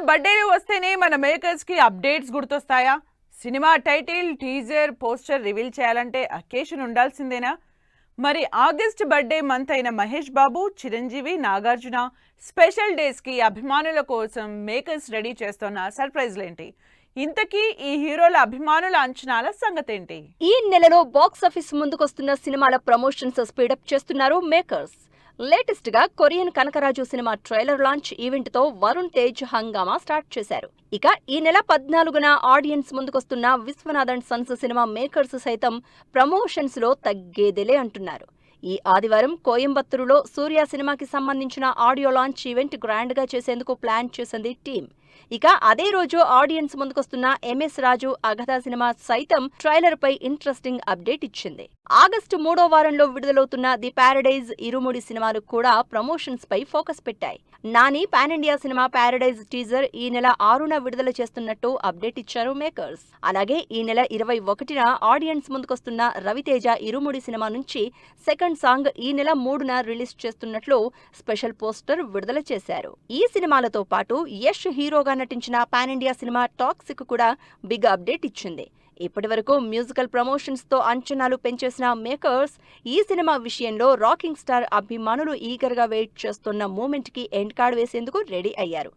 బర్త్డేలు వస్తేనే మన మేకర్స్ కి అప్డేట్స్ గుర్తొస్తాయా? Cinema title, teaser, poster reveal చేయాలంటే అకేషన్ ఉండాల్సిందేనా? మరి ఆగస్ట్ బర్త్డే మంత్ అయిన మహేష్ బాబు, చిరంజీవి, నాగార్జున స్పెషల్ డేస్ కి అభిమానుల కోసం మేకర్స్ రెడీ చేస్తున్న సర్ప్రైజ్లేంటి? ఇంతకీ ఈ హీరోల అభిమానుల అంచనాల సంగతేంటి? ఈ నెలలో బాక్సాఫీస్ ముందుకొస్తున్న సినిమాల ప్రమోషన్స్ స్పీడప్ చేస్తున్నారు మేకర్స్. లేటెస్ట్ గా Korean Kanakaraju cinema trailer launch event తో వరుణ్ తేజ్ హంగామా స్టార్ట్ చేశారు. ఇక ఈ నెల 14న ఆడియన్స్ ముందుకొస్తున్న విశ్వనాథన్ సన్స్ సినిమా మేకర్స్ సైతం ప్రమోషన్స్ లో తగ్గేదేలే అంటున్నారు. ఈ ఆదివారం కోయంబత్తూరులో సూర్య సినిమాకి సంబంధించిన ఆడియో లాంచ్ ఈవెంట్ గ్రాండ్ గా చేసేందుకు ప్లాన్ చేసింది టీం. ఇక అదే రోజు ఆడియన్స్ ముందుకొస్తున్న ఎంఎస్ రాజు అగధా సినిమా సైతం ట్రైలర్ పై ఇంట్రెస్టింగ్ అప్డేట్ ఇచ్చింది. ఆగస్టు 3వ వారంలో విడుదలవుతున్న ది ప్యారడైజ్, ఇరుముడి సినిమాలు కూడా ప్రమోషన్స్ పై ఫోకస్ పెట్టాయి. Nani pan India cinema Paradise teaser ఈ నెల 6న విడుదల చేస్తున్నట్టు అప్డేట్ ఇచ్చారు మేకర్స్. అలాగే ఈ నెల 21న ఆడియన్స్ ముందుకొస్తున్న రవితేజ ఇరుముడి సినిమా నుంచి సెకండ్ సాంగ్ ఈ నెల 3న రిలీజ్ చేస్తున్నట్లు స్పెషల్ పోస్టర్ విడుదల చేశారు. ఈ సినిమాలతో పాటు యష్ హీరోగా నటించిన పాన్ ఇండియా సినిమా టాక్సిక్ కూడా బిగ్ అప్డేట్ ఇచ్చింది. ఇప్పటి వరకు మ్యూజికల్ ప్రమోషన్స్ తో అంచనాలు పెంచేసిన మేకర్స్ ఈ సినిమా విషయంలో రాకింగ్ స్టార్ అభిమానులు ఈగర్ గా వెయిట్ చేస్తున్న మూమెంట్ కి ఎండ్ కార్డ్ వేసేందుకు రెడీ అయ్యారు.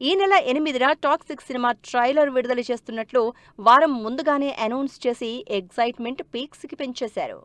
ఈ నెల 8న టాక్సిక్ సినిమా ట్రైలర్ విడుదల చేస్తున్నట్లు వారం ముందుగానే అనౌన్స్ చేసి ఎగ్జైట్మెంట్ పీక్స్ కి పెంచేశారు.